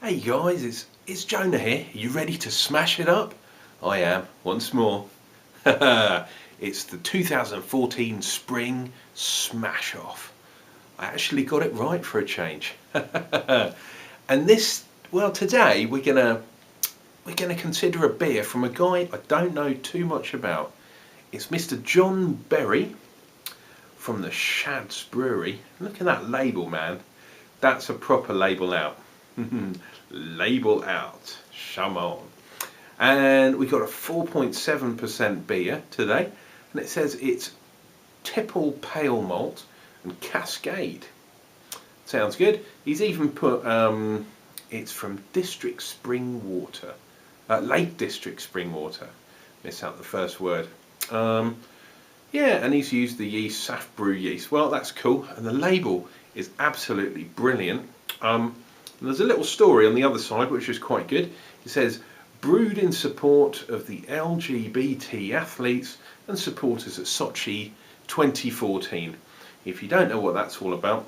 Hey guys, it's Jonah here. Are you ready to smash it up? I am, once more. It's the 2014 Spring Smash Off. I actually got it right for a change. And today we're gonna consider a beer from a guy I don't know too much about. It's Mr. John Berry from the Shads Brewery. Look at that label, man. That's a proper label out. Label out. Come on. And we got a 4.7% beer today, and it says it's Tipple Pale Malt and Cascade. Sounds good. He's even put it's from District Spring Water, Lake District Spring Water. Miss out the first word. Yeah, and he's used the yeast, Saf Brew yeast. Well, that's cool, and the label is absolutely brilliant. There's a little story on the other side which is quite good. It says, brewed in support of the LGBT athletes and supporters at Sochi 2014. If you don't know what that's all about,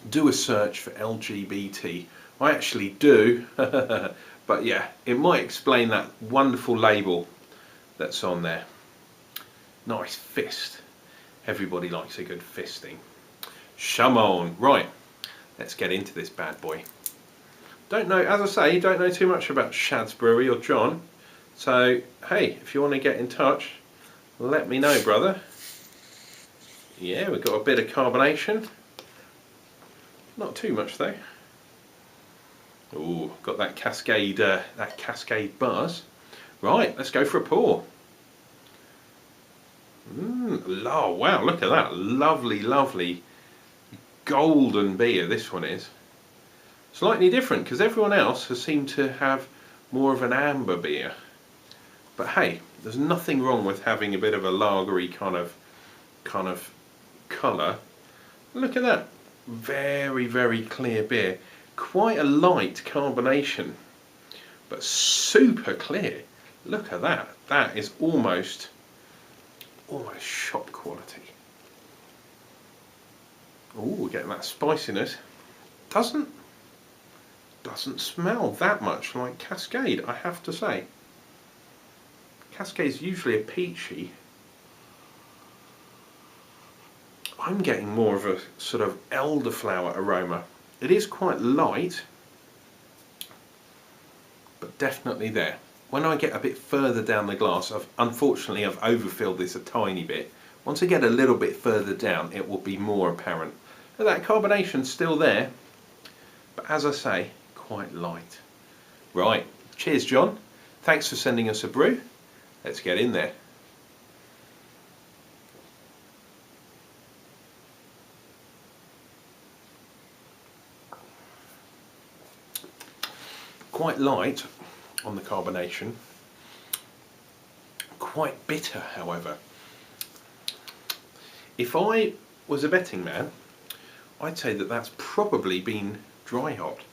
do a search for LGBT. I actually do, but yeah, it might explain that wonderful label that's on there. Nice fist. Everybody likes a good fisting. Come on. Right, let's get into this bad boy. Don't know, as I say, don't know too much about Shads Brewery or John. So, hey, if you want to get in touch, let me know, brother. Yeah, we've got a bit of carbonation. Not too much though. Ooh, got that cascade buzz. Right, let's go for a pour. Oh wow, look at that. Lovely, lovely golden beer this one is. Slightly different because everyone else has seemed to have more of an amber beer. But hey, there's nothing wrong with having a bit of a lagery kind of colour. Look at that. Very, very clear beer. Quite a light carbonation, but super clear. Look at that. That is almost shop quality. Oh, we're getting that spiciness. Doesn't smell that much like Cascade, I have to say. Cascade's usually a peachy. I'm getting more of a sort of elderflower aroma. It is quite light, but definitely there. When I get a bit further down the glass, unfortunately I've overfilled this a tiny bit. Once I get a little bit further down, it will be more apparent. But that carbonation's still there, but as I say, quite light. Right, cheers John. Thanks for sending us a brew. Let's get in there. Quite light on the carbonation. Quite bitter, however. If I was a betting man, I'd say that that's probably been dry hopped.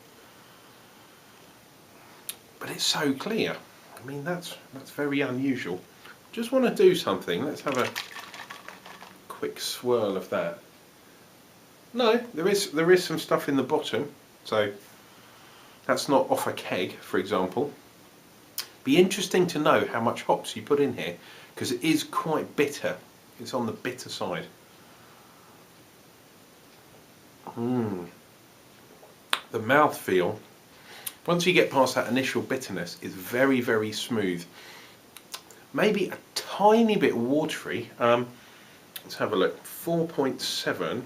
But it's so clear. I mean, that's very unusual. Just want to do something. Let's have a quick swirl of that. No, there is some stuff in the bottom, so that's not off a keg, for example. Be interesting to know how much hops you put in here, because it is quite bitter. It's on the bitter side. The mouthfeel, once you get past that initial bitterness, is very, very smooth. Maybe a tiny bit watery. Let's have a look. 4.7.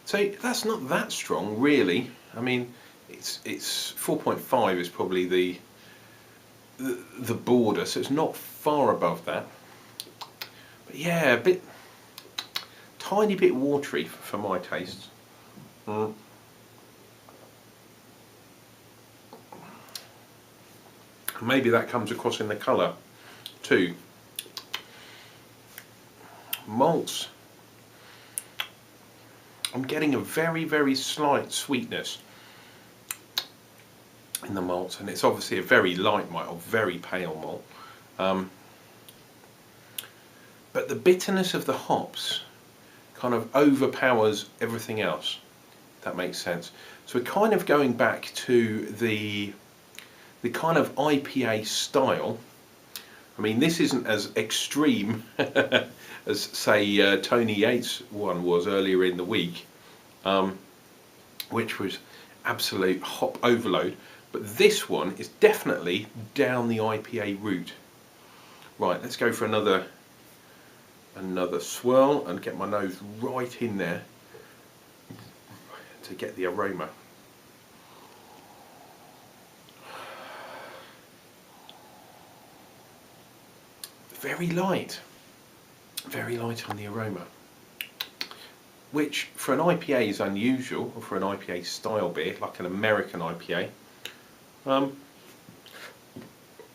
So that's not that strong, really. I mean, it's 4.5 is probably the border, so it's not far above that. But yeah, tiny bit watery for my tastes. Maybe that comes across in the colour too. Malts. I'm getting a very, very slight sweetness in the malt, and it's obviously a very light malt, or very pale malt. But the bitterness of the hops kind of overpowers everything else, if that makes sense. So we're kind of going back to the kind of IPA style. I mean, this isn't as extreme as, say, Tony Yates' one was earlier in the week, which was absolute hop overload. But this one is definitely down the IPA route. Right, let's go for another swirl and get my nose right in there to get the aroma. Very light on the aroma, which for an IPA is unusual, or for an IPA style beer, like an American IPA.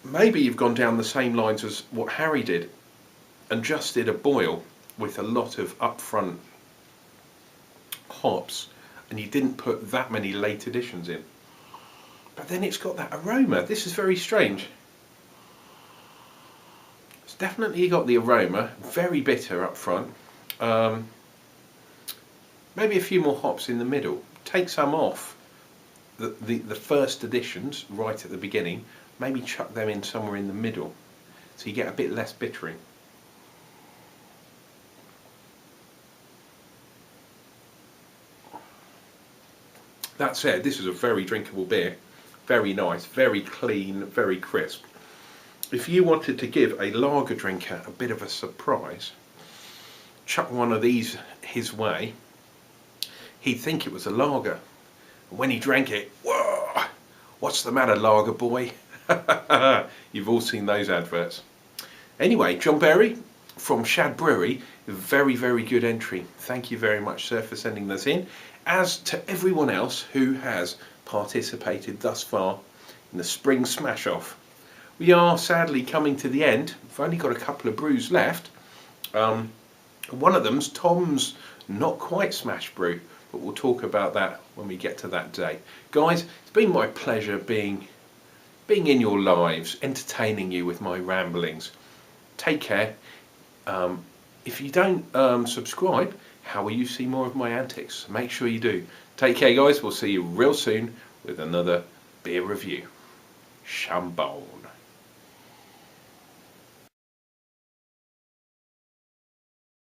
Maybe you've gone down the same lines as what Harry did and just did a boil with a lot of upfront hops, and you didn't put that many late additions in. But then it's got that aroma. This is very strange. It's definitely got the aroma, very bitter up front. Maybe a few more hops in the middle. Take some off the first additions right at the beginning. Maybe chuck them in somewhere in the middle, so you get a bit less bittering. That said, this is a very drinkable beer. Very nice, very clean, very crisp. If you wanted to give a lager drinker a bit of a surprise, chuck one of these his way, he'd think it was a lager. And when he drank it, whoa, what's the matter, lager boy? You've all seen those adverts. Anyway, John Berry from Shad Brewery, very, very good entry. Thank you very much, sir, for sending this in. As to everyone else who has participated thus far in the Spring Smash Off, we are sadly coming to the end. We've only got a couple of brews left. One of them's Tom's Not Quite Smash Brew, but we'll talk about that when we get to that day. Guys, it's been my pleasure being in your lives, entertaining you with my ramblings. Take care. If you don't subscribe, how will you see more of my antics? Make sure you do. Take care, guys. We'll see you real soon with another beer review. Shambone.